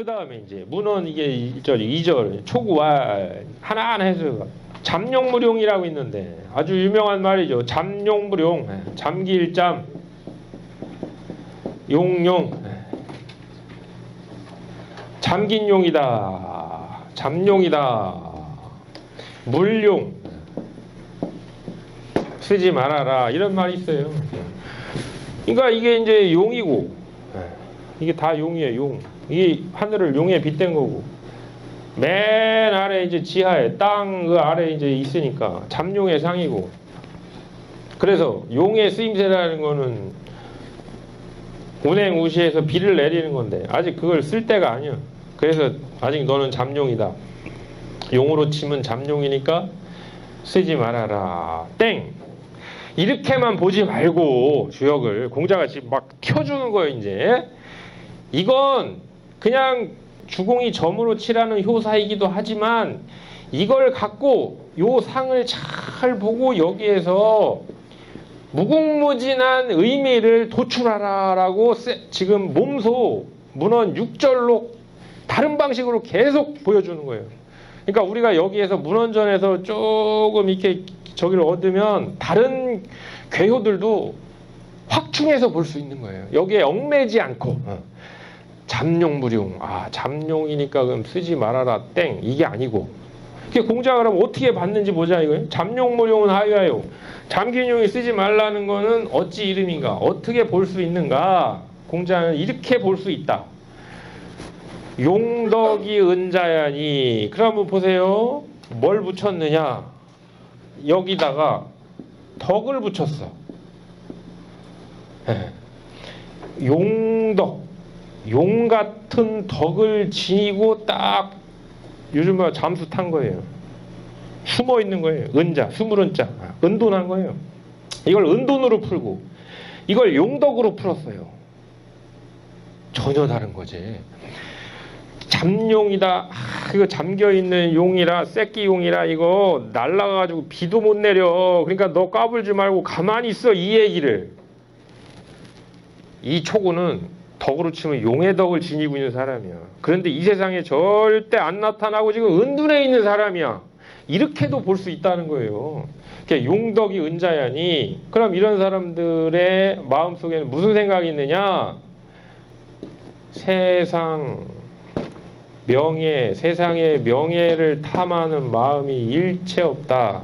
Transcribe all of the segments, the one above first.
그 다음에 이제 문헌 이게 1절, 2절 초구와 하나하나 해서 잠룡무룡이라고 있는데 아주 유명한 말이죠. 잠룡무룡, 잠기일잠, 용용, 잠긴 용이다, 잠룡이다, 물용, 쓰지 말아라 이런 말이 있어요. 그러니까 이게 이제 용이고 이게 다 용이에요. 용. 이게 하늘을 용에 빗댄 거고 맨 아래 이제 지하에 땅 그 아래 이제 있으니까 잠용의 상이고 그래서 용의 쓰임새라는 거는 운행우시에서 비를 내리는 건데 아직 그걸 쓸 때가 아니야. 그래서 아직 너는 잠용이다. 용으로 치면 잠용이니까 쓰지 말아라. 땡. 이렇게만 보지 말고 주역을 공자가 지금 막 켜주는 거예요. 이제 이건 그냥 주공이 점으로 칠하는 효사이기도 하지만 이걸 갖고 요 상을 잘 보고 여기에서 무궁무진한 의미를 도출하라라고 지금 몸소 문헌 6절로 다른 방식으로 계속 보여주는 거예요. 그러니까 우리가 여기에서 문헌전에서 조금 이렇게 저기를 얻으면 다른 괴효들도 확충해서 볼 수 있는 거예요. 여기에 얽매지 않고 잠룡무룡, 잠룡이니까 그럼 쓰지 말아라 땡 이게 아니고 이게 공자가 그럼 어떻게 봤는지 보자 이거예요. 잠룡무룡은 하유하요. 잠긴용이 쓰지 말라는 거는 어찌 이름인가? 어떻게 볼 수 있는가? 공자는 이렇게 볼 수 있다. 용덕이 은자야니. 그러면 보세요. 뭘 붙였느냐? 여기다가 덕을 붙였어. 용덕. 용 같은 덕을 지니고 딱 요즘 뭐 잠수 탄 거예요. 숨어 있는 거예요. 은자, 숨을 자, 은돈한 거예요. 이걸 은돈으로 풀고 이걸 용덕으로 풀었어요. 전혀 다른 거지. 잠용이다. 이거 잠겨 있는 용이라 새끼 용이라 이거 날라가가지고 비도 못 내려. 그러니까 너 까불지 말고 가만히 있어 이 얘기를. 이 초구는 덕으로 치면 용의 덕을 지니고 있는 사람이야. 그런데 이 세상에 절대 안 나타나고 지금 은둔해 있는 사람이야. 이렇게도 볼 수 있다는 거예요. 그러니까 용덕이 은자야니 그럼 이런 사람들의 마음속에는 무슨 생각이 있느냐? 세상 명예, 세상의 명예를 탐하는 마음이 일체 없다.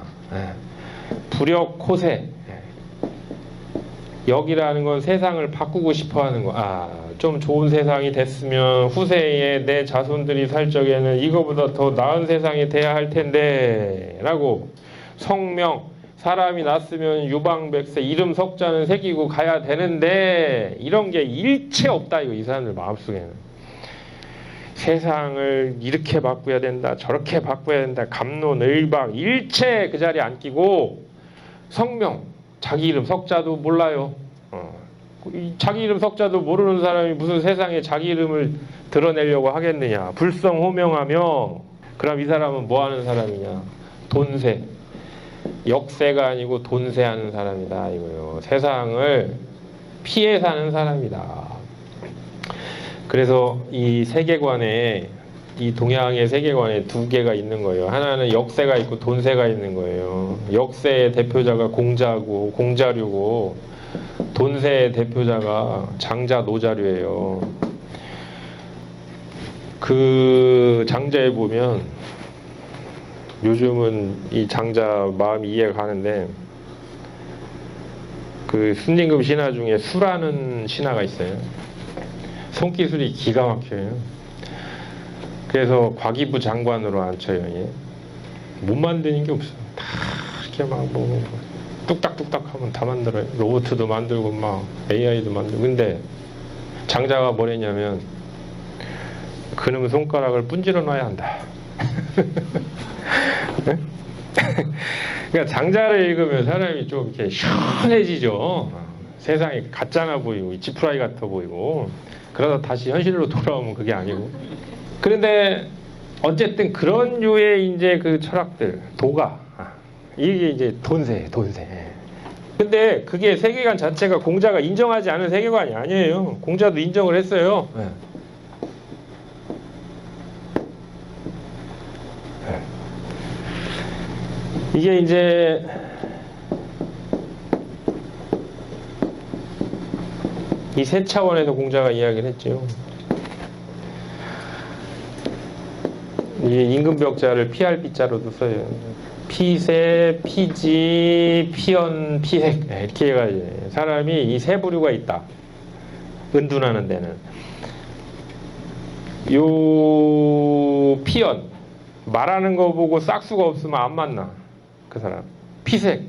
불역호세. 여기라는 건 세상을 바꾸고 싶어 하는 거. 좀 좋은 세상이 됐으면 후세에 내 자손들이 살 적에는 이거보다 더 나은 세상이 돼야 할 텐데 라고 성명, 사람이 났으면 유방백세 이름 석자는 새기고 가야 되는데 이런 게 일체 없다 이거 이 사람들 마음속에는. 세상을 이렇게 바꿔야 된다 저렇게 바꿔야 된다 갑론을박 일체 그 자리에 안 끼고 성명, 자기 이름 석자도 몰라요. 자기 이름 석자도 모르는 사람이 무슨 세상에 자기 이름을 드러내려고 하겠느냐. 불성호명하며 그럼 이 사람은 뭐 하는 사람이냐. 돈세. 역세가 아니고 돈세하는 사람이다 이거요. 세상을 피해 사는 사람이다. 그래서 이 세계관에 이 동양의 세계관에 두 개가 있는 거예요. 하나는 역세가 있고 돈세가 있는 거예요. 역세의 대표자가 공자고 공자류고 돈세의 대표자가 장자 노자류예요. 그 장자에 보면 요즘은 이 장자 마음이 이해가 가는데 그 순임금 신하 중에 수라는 신하가 있어요. 손기술이 기가 막혀요. 그래서 과기부 장관으로 앉혀요. 예. 못 만드는 게 없어. 다 이렇게 막 뭐 뚝딱뚝딱 하면 다 만들어요. 로봇도 만들고 막 AI도 만들고. 근데 장자가 뭐랬냐면 그놈의 손가락을 분질러 놔야 한다. 네? 그러니까 장자를 읽으면 사람이 좀 이렇게 시원해지죠. 세상이 가짜나 보이고 지푸라기 같아 보이고. 그러다 다시 현실로 돌아오면 그게 아니고. 그런데 어쨌든 그런 류의 이제 그 철학들, 도가 이게 이제 돈세. 근데 그게 세계관 자체가 공자가 인정하지 않은 세계관이 아니에요. 공자도 인정을 했어요. 이게 이제 이 세 차원에서 공자가 이야기를 했죠. 이 임금벽자를 피할 피자로도 써요. 피세, 피지, 피연, 피색 이렇게 해가지고 사람이 이 세 부류가 있다. 은둔하는 데는 요 피연 말하는 거 보고 싹수가 없으면 안 만나 그 사람. 피색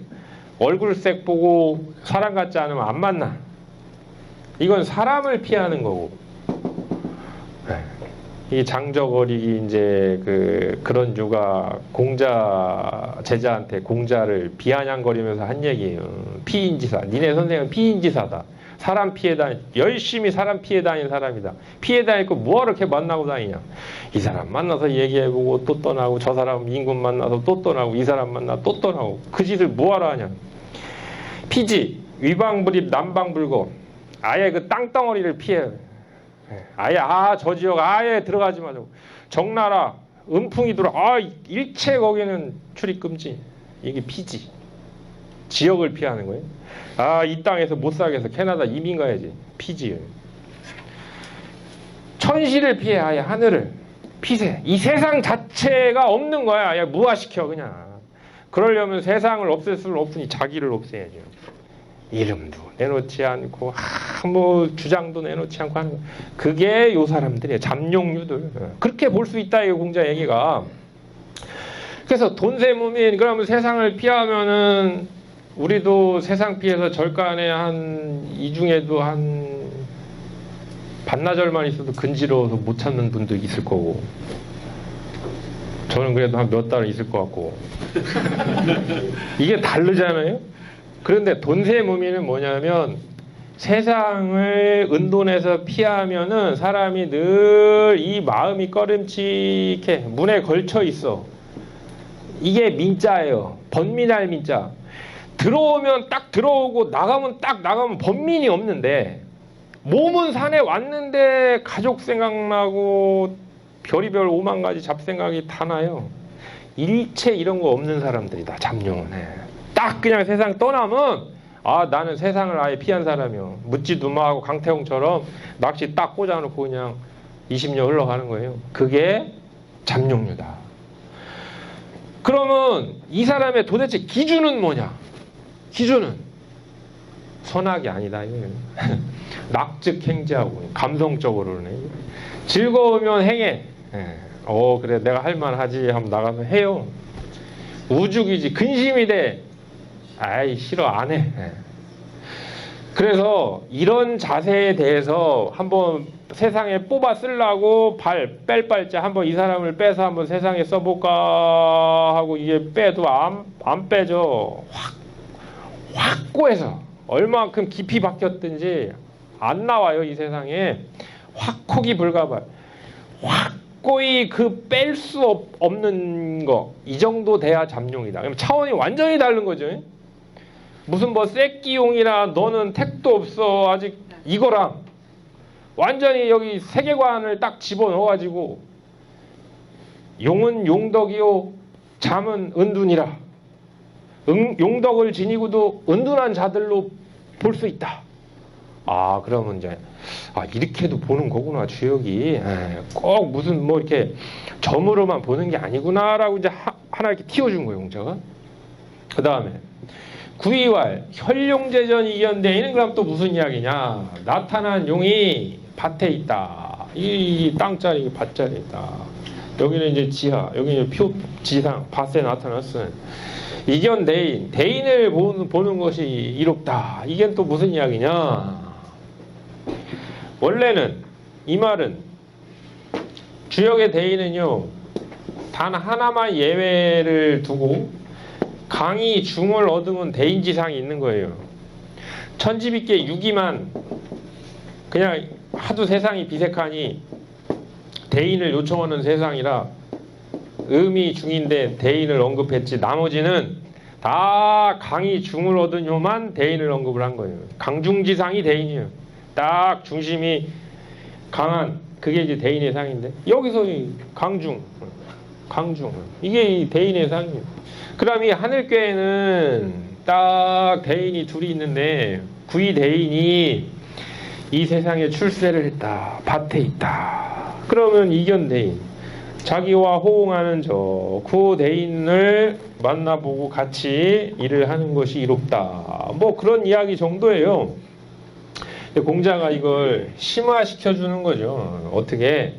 얼굴색 보고 사람 같지 않으면 안 만나. 이건 사람을 피하는 거고. 이 장적어리기 이제 그런 유가 공자 제자한테 공자를 비아냥거리면서 한 얘기예요. 피인지사. 니네 선생은 피인지사다. 사람 피해 다니 열심히 사람 피해 다닌 사람이다. 피해 다니고 뭐하러 이렇게 만나고 다니냐. 이 사람 만나서 얘기해보고 또 떠나고 저 사람 임금 만나서 또 떠나고 이 사람 만나 또 떠나고 그 짓을 뭐하러 하냐. 피지 위방불입 남방불거. 아예 그 땅덩어리를 피해요. 아예 저 지역 아예 들어가지 마자고. 적나라 음풍이 들어 일체 거기는 출입 금지. 이게 피지. 지역을 피하는 거예요. 이 땅에서 못 살겠어. 캐나다 이민 가야지. 피지. 천시를 피해. 아예 하늘을. 피세. 이 세상 자체가 없는 거야. 아예 무화시켜 그냥. 그러려면 세상을 없앨 수는 없으니 자기를 없애야죠. 이름도 내놓지 않고 뭐 주장도 내놓지 않고 하는 거. 그게 요 사람들이에요. 잠룡류들. 그렇게 볼 수 있다. 이 공자 얘기가. 그래서 돈세무민 그러면 세상을 피하면은 우리도 세상 피해서 절간에 이 중에도 한 반나절만 있어도 근지러워서 못 찾는 분도 있을 거고. 저는 그래도 한 몇 달 있을 것 같고. 이게 다르잖아요. 그런데 돈세무민은 뭐냐면 세상을 은돈에서 피하면은 사람이 늘 이 마음이 꺼림칙해. 문에 걸쳐 있어. 이게 민자예요. 번민할 민자. 들어오면 딱 들어오고 나가면 딱 나가면 번민이 없는데 몸은 산에 왔는데 가족 생각나고 별의별 5만 가지 잡생각이 다 나요. 일체 이런 거 없는 사람들이다. 잠룡은. 딱 그냥 세상 떠나면 나는 세상을 아예 피한 사람이요. 묻지도 마하고 강태홍처럼 낚시 딱 꽂아놓고 그냥 20년 흘러가는 거예요. 그게 잠룡류다. 그러면 이 사람의 도대체 기준은 뭐냐? 기준은 선악이 아니다. 낙즉행지하고 감성적으로는 즐거우면 행해. 그래 내가 할만하지 하면 나가서 해요. 우죽이지 근심이 돼. 싫어 안 해. 그래서 이런 자세에 대해서 한번 세상에 뽑아 쓰려고 뺄 발자 한번 이 사람을 빼서 한번 세상에 써볼까 하고 이게 빼도 안 빼죠. 확고해서 얼마만큼 깊이 박혔든지 안 나와요. 이 세상에 확콕이 불가발. 확고히 뺄 수 없는 거 이 정도 돼야 잠룡이다. 그럼 차원이 완전히 다른 거죠. 무슨 뭐 새끼용이나 너는 택도 없어 아직 이거랑 완전히 여기 세계관을 딱 집어넣어가지고 용은 용덕이요 잠은 은둔이라. 용덕을 지니고도 은둔한 자들로 볼 수 있다. 그러면 이제 이렇게도 보는 거구나 주역이. 꼭 무슨 뭐 이렇게 점으로만 보는 게 아니구나라고 이제 하나 이렇게 틔워준 거예요 공자가. 그 다음에 구이왈 혈용제전 이견대인은 그럼 또 무슨 이야기냐? 나타난 용이 밭에 있다. 이 땅짜리 밭짜리 있다. 여기는 이제 지하, 여기는 표 지상 밭에 나타났어. 이견대인, 대인을 보는 것이 이롭다. 이게 또 무슨 이야기냐? 원래는 이 말은 주역의 대인은요 단 하나만 예외를 두고 강이 중을 얻으면 대인지상이 있는 거예요. 천지빛계 유기만 그냥 하도 세상이 비색하니 대인을 요청하는 세상이라 음이 중인데 대인을 언급했지 나머지는 다 강이 중을 얻은 요만 대인을 언급을 한 거예요. 강중지상이 대인이에요. 딱 중심이 강한 그게 이제 대인의 상인데 여기서 이 강중 강중. 이게 이 대인의 상입니다. 그다음 이 하늘교에는 딱 대인이 둘이 있는데 구이 대인이 이 세상에 출세를 했다. 밭에 있다. 그러면 이견 대인. 자기와 호응하는 저 구 대인을 만나보고 같이 일을 하는 것이 이롭다. 뭐 그런 이야기 정도예요. 공자가 이걸 심화시켜 주는 거죠. 어떻게?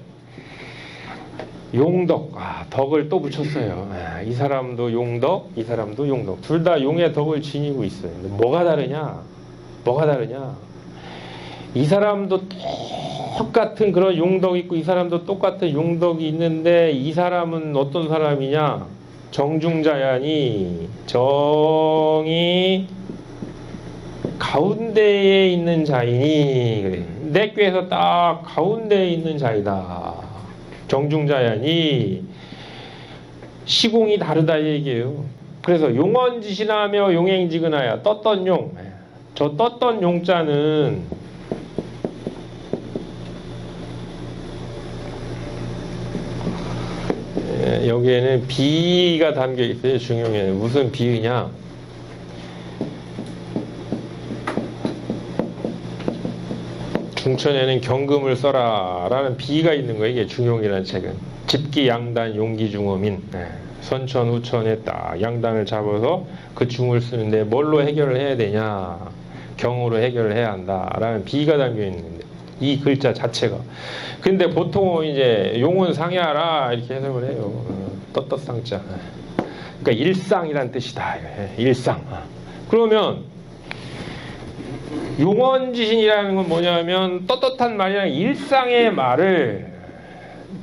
용덕, 덕을 또 붙였어요. 이 사람도 용덕, 이 사람도 용덕. 둘 다 용의 덕을 지니고 있어요. 근데 뭐가 다르냐? 뭐가 다르냐? 이 사람도 똑같은 그런 용덕이 있고 이 사람도 똑같은 용덕이 있는데 이 사람은 어떤 사람이냐? 정중자야니 정이 가운데에 있는 자이니 그래. 내 꾀에서 딱 가운데에 있는 자이다. 정중자야니 시공이 다르다 얘기예요. 그래서 용언지신하며 용행지근하여 떴던 용. 저 떴던 용자는 여기에는 비가 담겨 있어요. 중용에는 무슨 비유냐? 중천에는 경금을 써라 라는 비가 있는 거예요. 이게 중용이라는 책은. 집기 양단 용기 중어민. 선천 후천에 딱 양단을 잡아서 그 중을 쓰는데 뭘로 해결을 해야 되냐? 경으로 해결을 해야 한다 라는 비가 담겨 있는데 이 글자 자체가. 근데 보통 이제 용은 상해하라 이렇게 해석을 해요. 떳떳상자. 그러니까 일상이란 뜻이다. 일상. 그러면 용언지신이라는 건 뭐냐면 떳떳한 말이랑 일상의 말을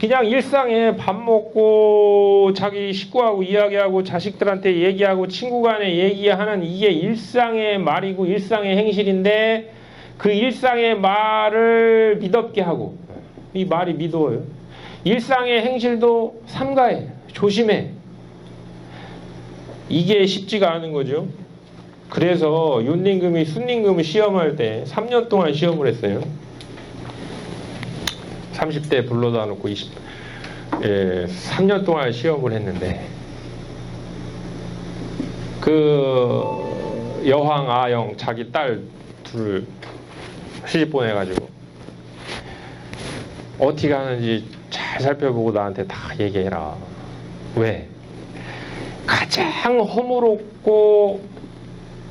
그냥 일상에 밥 먹고 자기 식구하고 이야기하고 자식들한테 얘기하고 친구 간에 얘기하는 이게 일상의 말이고 일상의 행실인데 그 일상의 말을 믿었게 하고 이 말이 믿어요. 일상의 행실도 삼가해. 조심해. 이게 쉽지가 않은 거죠. 그래서 윤림금이 순림금을 시험할 때 3년 동안 시험을 했어요. 30대 불러다 놓고 3년 동안 시험을 했는데 그 여황, 아영 자기 딸 둘을 시집 보내가지고 어떻게 하는지 잘 살펴보고 나한테 다 얘기해라. 왜? 가장 허물없고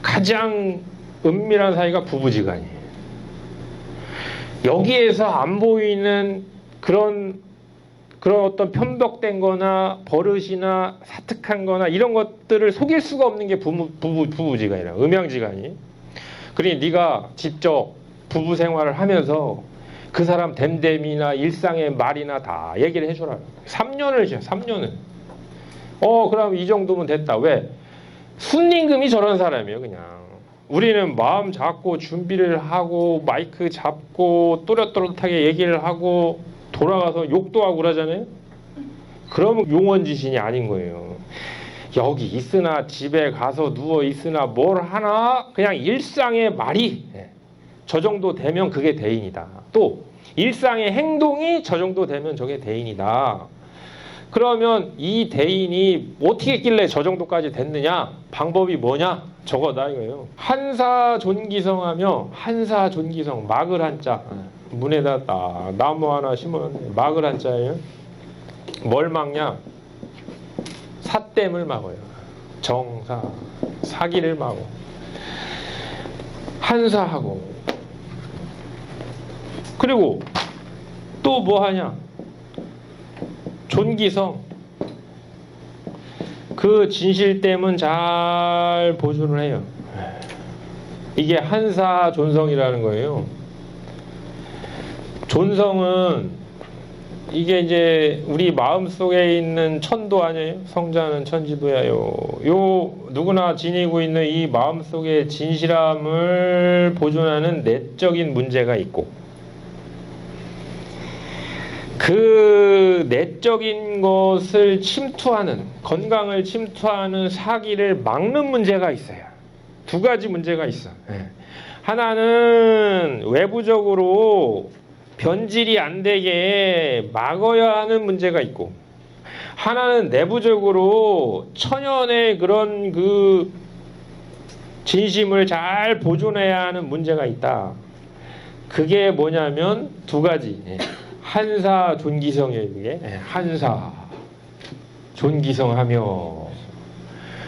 가장 은밀한 사이가 부부지간이에요. 여기에서 안 보이는 그런 어떤 편벽된 거나 버릇이나 사특한 거나 이런 것들을 속일 수가 없는 게 부부지간이라 음양지간이. 그러니 네가 직접 부부 생활을 하면서 그 사람 됨됨이나 일상의 말이나 다 얘기를 해줘라. 3년을 지어 3년을. 그럼 이 정도면 됐다. 왜? 순림금이 저런 사람이에요. 그냥 우리는 마음 잡고 준비를 하고 마이크 잡고 또렷또렷하게 얘기를 하고 돌아가서 욕도 하고 그러잖아요. 그러면 용언지신이 아닌 거예요. 여기 있으나 집에 가서 누워 있으나 뭘 하나 그냥 일상의 말이 저 정도 되면 그게 대인이다. 또 일상의 행동이 저 정도 되면 저게 대인이다. 그러면 이 대인이 어떻게 했길래 저 정도까지 됐느냐? 방법이 뭐냐? 저거다 이거예요. 한사존기성하며 한사존기성 막을 한자 문에다 딱 나무 하나 심었는데 막을 한자예요. 뭘 막냐? 사땜을 막아요. 정사 사기를 막어. 한사하고 그리고 또 뭐 하냐? 존기성. 그 진실됨은 잘 보존을 해요. 이게 한사존성이라는 거예요. 존성은 이게 이제 우리 마음속에 있는 천도 아니에요? 성자는 천지도야요. 요 누구나 지니고 있는 이 마음속의 진실함을 보존하는 내적인 문제가 있고 그 내적인 것을 침투하는 건강을 침투하는 사기를 막는 문제가 있어요. 두 가지 문제가 있어. 하나는 외부적으로 변질이 안 되게 막아야 하는 문제가 있고 하나는 내부적으로 천연의 그런 그 진심을 잘 보존해야 하는 문제가 있다. 그게 뭐냐면 두 가지. 한사 존기성이에요. 이게 한사 존기성하며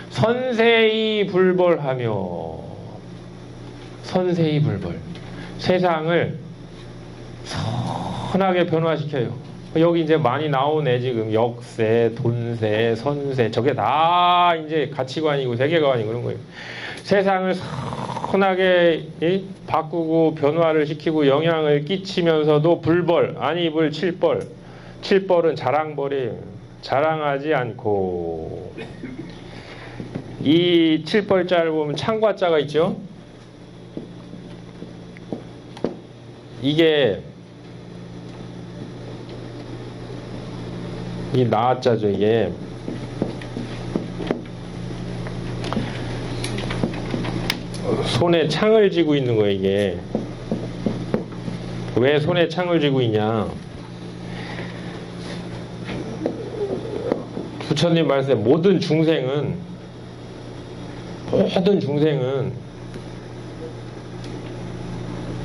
선세히 불벌하며 선세히 불벌. 세상을 선하게 변화시켜요. 여기 이제 많이 나오네. 지금 역세, 돈세, 선세, 저게 다 이제 가치관이고 세계관이고 그런 거예요. 세상을 선하게 바꾸고 변화를 시키고 영향을 끼치면서도 불벌, 안입을 칠벌. 칠벌은 자랑벌이에요. 자랑하지 않고. 이 칠벌자를 보면 창과자가 있죠. 이게 이 나자죠. 이게 손에 창을 쥐고 있는 거예요. 이게 왜 손에 창을 쥐고 있냐? 부처님 말씀에 모든 중생은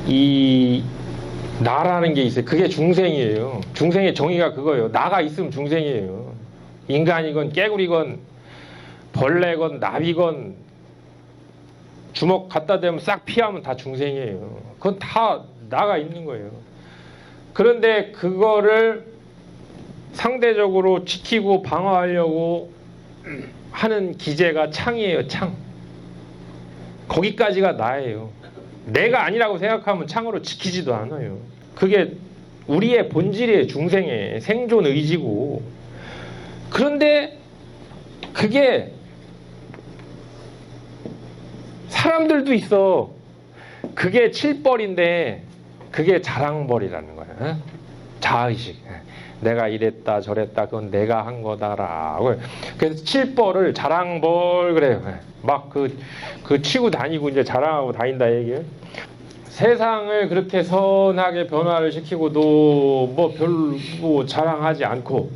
이 나라는 게 있어요. 그게 중생이에요. 중생의 정의가 그거예요. 나가 있으면 중생이에요. 인간이건 깨구리건 벌레건 나비건 주먹 갖다 대면 싹 피하면 다 중생이에요. 그건 다 나가 있는 거예요. 그런데 그거를 상대적으로 지키고 방어하려고 하는 기제가 창이에요. 창. 거기까지가 나예요. 내가 아니라고 생각하면 창으로 지키지도 않아요. 그게 우리의 본질이에요. 중생의 생존 의지고. 그런데 그게 사람들도 있어. 그게 칠벌인데 그게 자랑벌이라는 거야. 자의식. 내가 이랬다 저랬다 그건 내가 한 거다라고. 그래서 칠벌을 자랑벌 그래요. 막 그 치고 다니고 이제 자랑하고 다닌다 얘기예요. 세상을 그렇게 선하게 변화를 시키고도 뭐 별로 자랑하지 않고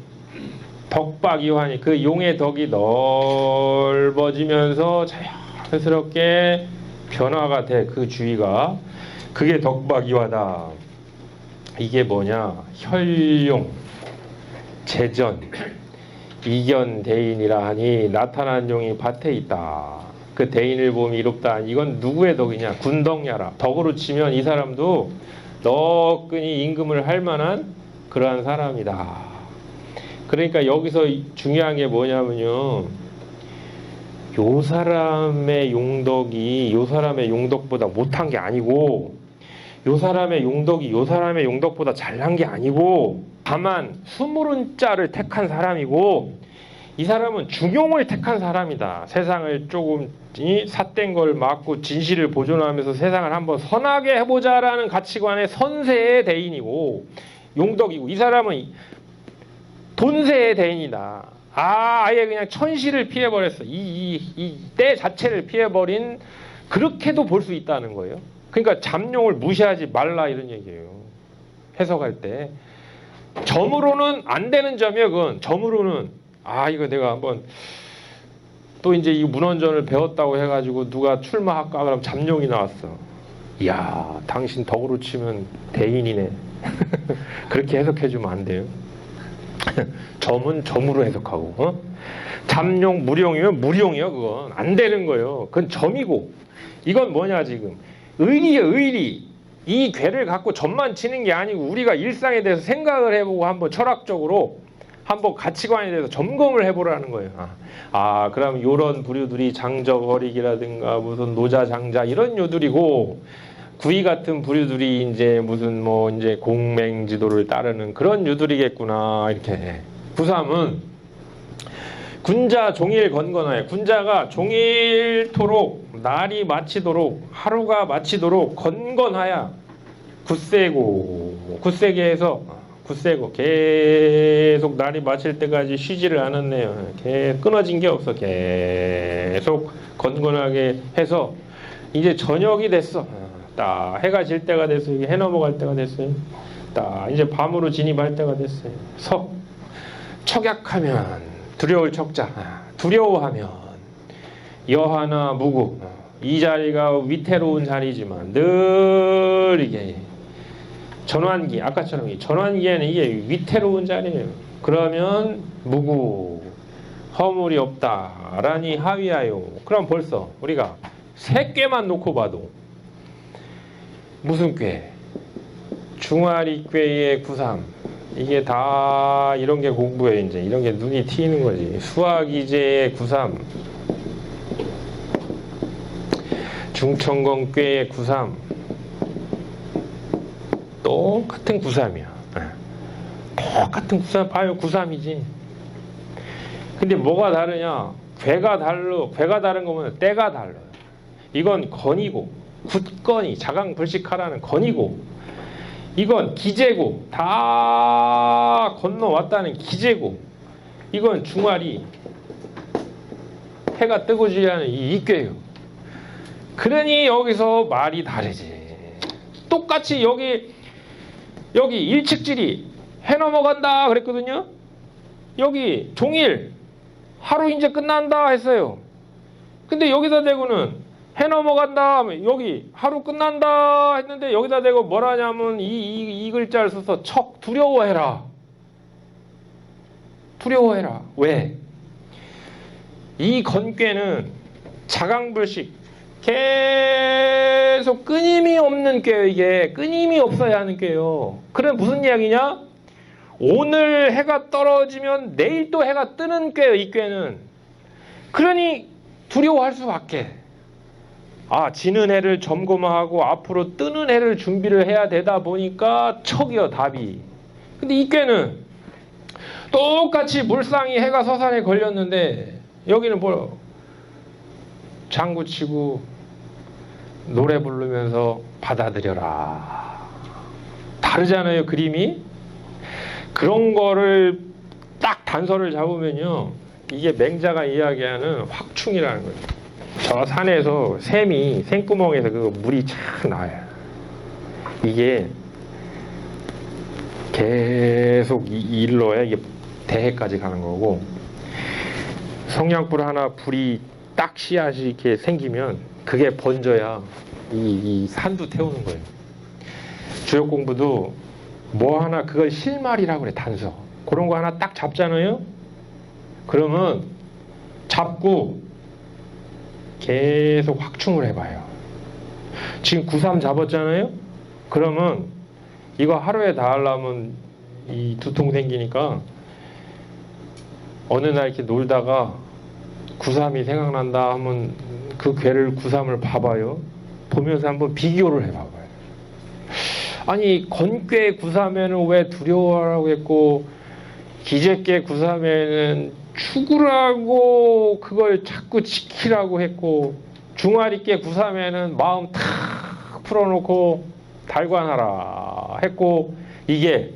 덕박이환이 그 용의 덕이 넓어지면서 자연스럽게 변화가 돼. 그 주의가 그게 덕박이화다. 이게 뭐냐? 혈용 재전 이견 대인이라 하니 나타난 용이 밭에 있다. 그 대인을 보면 이롭다. 이건 누구의 덕이냐? 군덕야라. 덕으로 치면 이 사람도 너끈히 임금을 할 만한 그러한 사람이다. 그러니까 여기서 중요한 게 뭐냐면요. 요 사람의 용덕이 요 사람의 용덕보다 못한 게 아니고 요 사람의 용덕이 요 사람의 용덕보다 잘난 게 아니고 다만 수무른자를 택한 사람이고 이 사람은 중용을 택한 사람이다. 세상을 조금 삿된 걸 막고 진실을 보존하면서 세상을 한번 선하게 해보자라는 가치관의 선세의 대인이고 용덕이고 이 사람은 돈세의 대인이다. 아예 그냥 천시를 피해버렸어. 이 때 자체를 피해버린 그렇게도 볼 수 있다는 거예요. 그러니까 잠룡을 무시하지 말라 이런 얘기예요. 해석할 때 점으로는 안 되는 점이에요. 그건 점으로는 이거 내가 한번 또 이제 이 문헌전을 배웠다고 해가지고 누가 출마할까 그러면 잠룡이 나왔어. 이야 당신 덕으로 치면 대인이네. 그렇게 해석해주면 안 돼요. 점은 점으로 해석하고 잠룡 무룡이면 무룡이요. 그건 안 되는 거예요. 그건 점이고 이건 뭐냐 지금 의리예요. 의리. 이 괴를 갖고 점만 치는 게 아니고 우리가 일상에 대해서 생각을 해보고 한번 철학적으로 한번 가치관에 대해서 점검을 해보라는 거예요. 그럼 요런 부류들이 장적어리기라든가 무슨 노자장자 이런 요들이고 구이 같은 부류들이 이제 무슨 뭐 이제 공맹지도를 따르는 그런 유들이겠구나 이렇게. 구삼은 군자 종일 건건하여 군자가 종일토록 날이 마치도록 하루가 마치도록 건건하여 굳세고 굳세게 해서 굳세고 계속 날이 마칠 때까지 쉬지를 않았네요. 끊어진 게 없어. 계속 건건하게 해서 이제 저녁이 됐어. 딱 해가 질 때가 됐어요. 해 넘어갈 때가 됐어요. 딱 이제 밤으로 진입할 때가 됐어요. 석 척약하면 두려울 척자. 두려워하면 여하나 무구. 이 자리가 위태로운 자리지만 늘 이게 전환기, 아까처럼 이 전환기에는 이게 위태로운 자리예요. 그러면 무구, 허물이 없다라니 하위하요. 그럼 벌써 우리가 세 꾀만 놓고 봐도 무슨 꾀? 중화리 꾀의 구삼. 이게 다 이런 게 공부에 이제 이런 게 눈이 튀는 거지. 수학이제의 구삼, 중천공 꾀의 구삼, 똑같은 구삼이야. 똑같은 구삼, 아유 구삼이지. 근데 뭐가 다르냐? 괴가 다른 거면 때가 달라요. 이건 건이고 굳건이 자강불식하라는 건이고, 이건 기재고 다 건너왔다는 기재고, 이건 중활이 해가 뜨고 지려는 이 이꾀예요. 그러니 여기서 말이 다르지. 똑같이 여기 일측질이 해 넘어간다 그랬거든요. 여기 종일 하루 이제 끝난다 했어요. 근데 여기다 대고는 해 넘어간다 하면 여기 하루 끝난다 했는데 여기다 대고 뭐라냐면 이 글자를 써서 척 두려워해라. 두려워해라. 왜? 이 건꾀는 자강불식 계속 끊임이 없는 꾀예요. 이게 끊임이 없어야 하는 꾀예요. 그럼 무슨 이야기냐? 오늘 해가 떨어지면 내일 또 해가 뜨는 꾀예요. 이 꾀는. 그러니 두려워할 수밖에. 지는 해를 점검하고 앞으로 뜨는 해를 준비를 해야 되다 보니까 척이요 답이. 근데 이 꾀는 똑같이 물상이 해가 서산에 걸렸는데 여기는 뭐 장구치고 노래 부르면서 받아들여라. 다르잖아요, 그림이. 그런 거를 딱 단서를 잡으면요, 이게 맹자가 이야기하는 확충이라는 거예요. 저 산에서 생구멍에서 그 물이 착 나와요. 이게 계속 이 일로에 이게 대해까지 가는 거고, 성냥불 하나 불이 딱 씨앗이 이렇게 생기면 그게 번져야 이 산도 태우는 거예요. 주역 공부도 뭐 하나 그걸 실말이라고 그래. 단서 그런 거 하나 딱 잡잖아요. 그러면 잡고 계속 확충을 해봐요. 지금 93 잡았잖아요. 그러면 이거 하루에 다 하려면 이 두통 생기니까 어느 날 이렇게 놀다가 93이 생각난다 하면 그 괴를 93을 봐봐요. 보면서 한번 비교를 해봐봐요. 아니 건괴 93에는 왜 두려워하라고 했고 기재괴 93에는 추구라고 그걸 자꾸 지키라고 했고 중화리괴 93에는 마음 탁 풀어놓고 달관하라 했고, 이게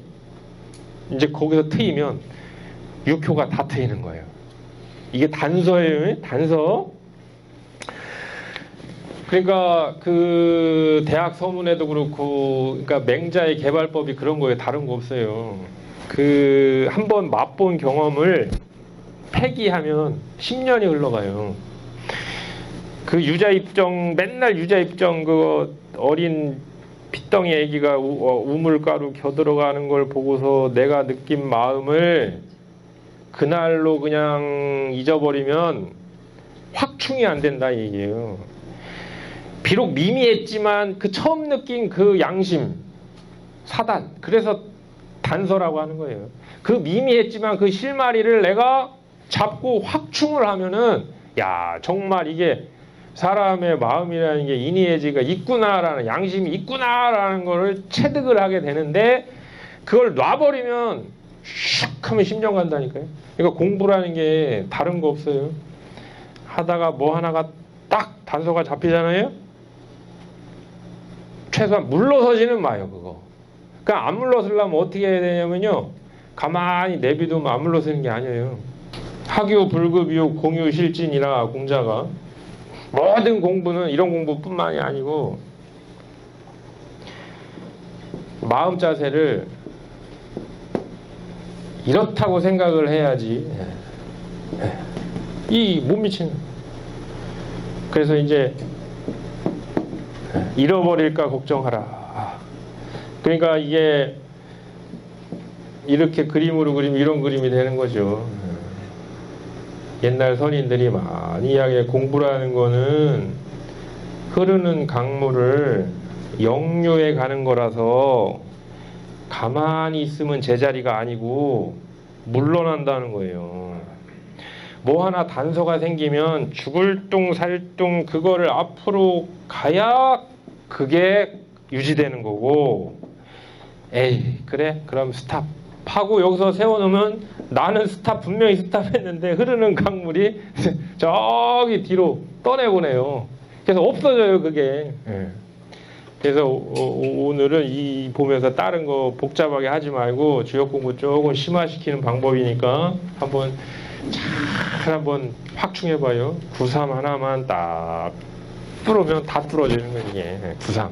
이제 거기서 트이면 육효가 다 트이는 거예요. 이게 단서예요. 단서. 그러니까 그 대학 서문에도 그렇고, 그러니까 맹자의 개발법이 그런 거예요. 다른 거 없어요. 그 한번 맛본 경험을 폐기하면 10년이 흘러가요. 그 유자입정, 맨날 유자입정 그 어린 핏덩이 애기가 우물가루 겨들어가는 걸 보고서 내가 느낀 마음을 그날로 그냥 잊어버리면 확충이 안 된다 이 얘기예요. 비록 미미했지만 그 처음 느낀 그 양심, 사단, 그래서 단서라고 하는 거예요. 그 미미했지만 그 실마리를 내가 잡고 확충을 하면은 야 정말 이게 사람의 마음이라는 게 인의의지가 있구나라는, 양심이 있구나라는 거를 체득을 하게 되는데, 그걸 놔버리면 슉 하면 심정 간다니까요. 그러니까 공부라는 게 다른 거 없어요. 하다가 뭐 하나가 딱 단서가 잡히잖아요. 최소한 물러서지는 마요 그거. 그러니까 안 물러서려면 어떻게 해야 되냐면요, 가만히 내비두면 안 물러서는 게 아니에요. 학유 불급유 공유 실진이라 공자가 모든 공부는 이런 공부뿐만이 아니고 마음 자세를 이렇다고 생각을 해야지 이 못 미치는. 그래서 이제 잃어버릴까 걱정하라. 그러니까 이게 이렇게 그림으로 그리면 이런 그림이 되는 거죠. 옛날 선인들이 많이 이야기해, 공부라는 거는 흐르는 강물을 역류해 가는 거라서 가만히 있으면 제자리가 아니고 물러난다는 거예요. 뭐 하나 단서가 생기면 죽을 둥 살둥 그거를 앞으로 가야 그게 유지되는 거고, 에이 그래 그럼 스탑 하고 여기서 세워놓으면 나는 스탑 분명히 스탑했는데 흐르는 강물이 저기 뒤로 떠내보내요. 그래서 없어져요 그게. 그래서 오늘은 이 보면서 다른 거 복잡하게 하지 말고 주역 공부 조금 심화시키는 방법이니까 한번 잘 한번 확충해봐요. 93 하나만 딱 뚫으면 다 뚫어지는 거예요 이게. 93.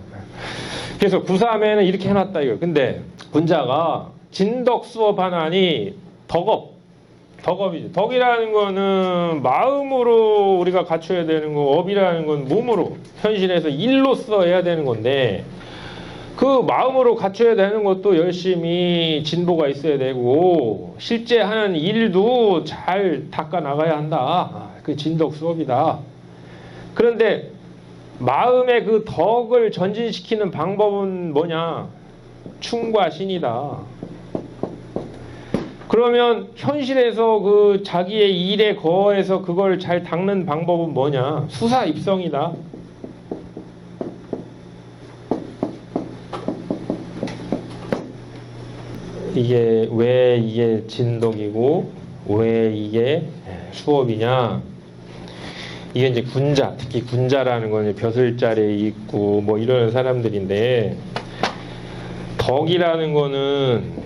그래서 93에는 이렇게 해놨다 이거. 근데 군자가 진덕 수업 하나니 덕업이죠. 덕이라는 거는 마음으로 우리가 갖춰야 되는 거, 업이라는 건 몸으로 현실에서 일로써 해야 되는 건데, 그 마음으로 갖춰야 되는 것도 열심히 진보가 있어야 되고 실제 하는 일도 잘 닦아 나가야 한다. 그 진덕 수업이다. 그런데 마음의 그 덕을 전진시키는 방법은 뭐냐? 충과 신이다. 그러면 현실에서 그 자기의 일에 거해서 그걸 잘 닦는 방법은 뭐냐? 수사입성이다. 이게 왜 이게 진덕이고 왜 이게 수업이냐? 이게 이제 군자, 특히 군자라는 건 벼슬자리에 있고 뭐 이런 사람들인데, 덕이라는 거는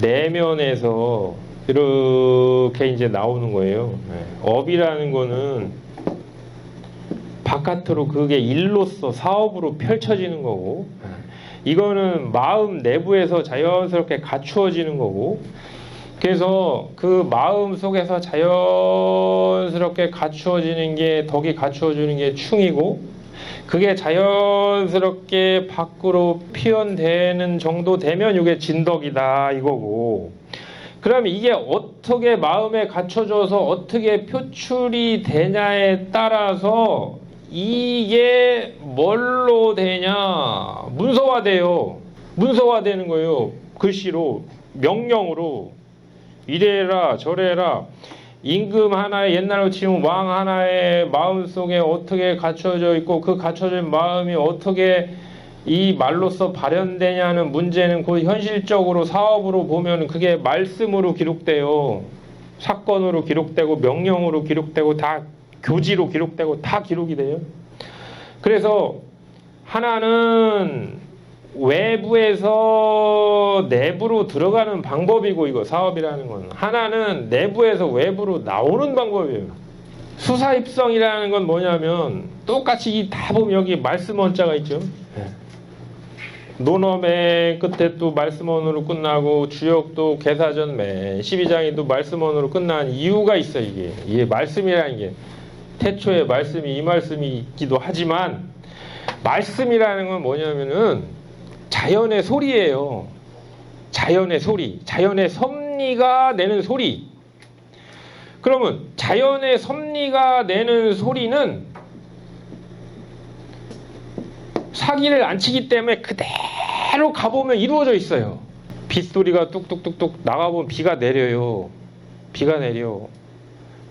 내면에서 이렇게 이제 나오는 거예요. 업이라는 거는 바깥으로 그게 일로서 사업으로 펼쳐지는 거고, 이거는 마음 내부에서 자연스럽게 갖추어지는 거고, 그래서 그 마음 속에서 자연스럽게 갖추어지는 게, 덕이 갖추어지는 게 충이고, 그게 자연스럽게 밖으로 표현되는 정도 되면 이게 진덕이다 이거고, 그럼 이게 어떻게 마음에 갖춰져서 어떻게 표출이 되냐에 따라서 이게 뭘로 되냐? 문서화돼요. 문서화되는 거예요. 글씨로, 명령으로. 이래라 저래라. 임금 하나에, 옛날로 치면 왕 하나의 마음속에 어떻게 갖춰져 있고 그 갖춰진 마음이 어떻게 이 말로써 발현되냐는 문제는 그 현실적으로 사업으로 보면 그게 말씀으로 기록돼요. 사건으로 기록되고 명령으로 기록되고 다 교지로 기록되고 다 기록이 돼요. 그래서 하나는 외부에서 내부로 들어가는 방법이고, 이거 사업이라는 건 하나는 내부에서 외부로 나오는 방법이에요. 수사입성이라는 건 뭐냐면 똑같이 이 다 보면 여기 말씀 원자가 있죠. 논어맨 끝에 또 말씀원으로 끝나고 주역도 개사전 맨 12장이 또 말씀원으로 끝난 이유가 있어. 이게 말씀이라는 게 태초에 말씀이 이 말씀이 있기도 하지만, 말씀이라는 건 뭐냐면은 자연의 소리예요. 자연의 소리, 자연의 섭리가 내는 소리. 그러면 자연의 섭리가 내는 소리는 사기를 안 치기 때문에 그대로 가보면 이루어져 있어요. 빗소리가 뚝뚝뚝뚝 나가보면 비가 내려요. 비가 내려.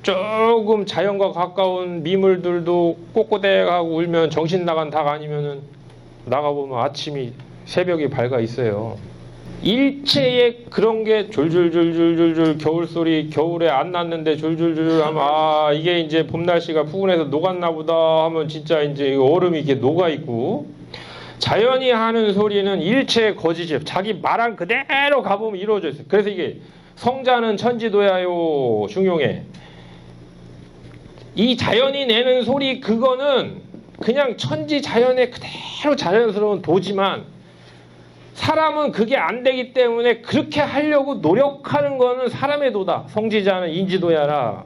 조금 자연과 가까운 미물들도 꼬꼬대하고 울면 정신 나간 닭 아니면은 나가보면 아침이 새벽이 밝아 있어요. 일체의 그런 게 졸졸졸졸졸 겨울소리, 겨울에 안 났는데 졸졸졸 하면 아 이게 이제 봄 날씨가 푸근해서 녹았나 보다 하면 진짜 이제 얼음이 이렇게 녹아 있고, 자연이 하는 소리는 일체의 거짓이에요. 자기 말한 그대로 가보면 이루어져 있어요. 그래서 이게 성자는 천지도야요 중용해. 이 자연이 내는 소리 그거는 그냥 천지 자연의 그대로 자연스러운 도지만, 사람은 그게 안 되기 때문에 그렇게 하려고 노력하는 거는 사람의 도다. 성지자는 인지도야라.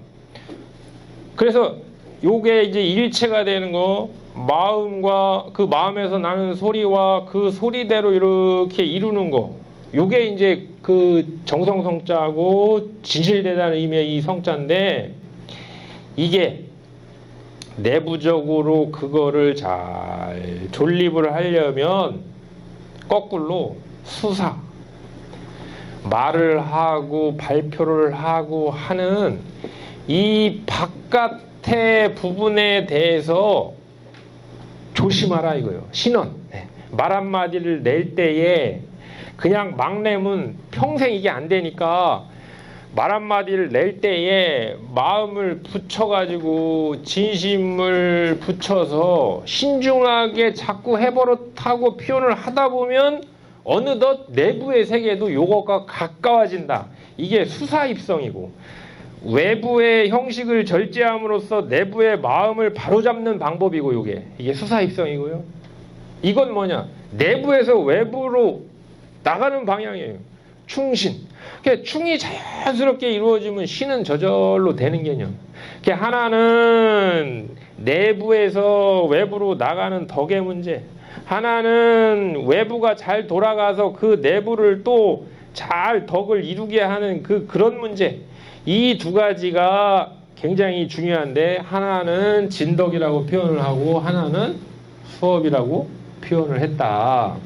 그래서 요게 이제 일체가 되는 거, 마음과 그 마음에서 나는 소리와 그 소리대로 이렇게 이루는 거. 요게 이제 그 정성성자고 진실되다는 의미의 이 성자인데, 이게 내부적으로 그거를 잘 존립을 하려면 거꾸로 수사, 말을 하고 발표를 하고 하는 이 바깥의 부분에 대해서 조심하라 이거예요. 신원. 말 한마디를 낼 때에 그냥 막 내면 평생 이게 안 되니까 말 한마디를 낼 때에 마음을 붙여가지고 진심을 붙여서 신중하게 자꾸 해버릇하고 표현을 하다 보면 어느덧 내부의 세계도 요것과 가까워진다. 이게 수사입성이고, 외부의 형식을 절제함으로써 내부의 마음을 바로잡는 방법이고, 이게 수사입성이고요. 이건 뭐냐? 내부에서 외부로 나가는 방향이에요. 충신. 충이 자연스럽게 이루어지면 신은 저절로 되는 개념. 하나는 내부에서 외부로 나가는 덕의 문제, 하나는 외부가 잘 돌아가서 그 내부를 또 잘 덕을 이루게 하는 그런 문제. 이 두 가지가 굉장히 중요한데, 하나는 진덕이라고 표현을 하고 하나는 수업이라고 표현을 했다.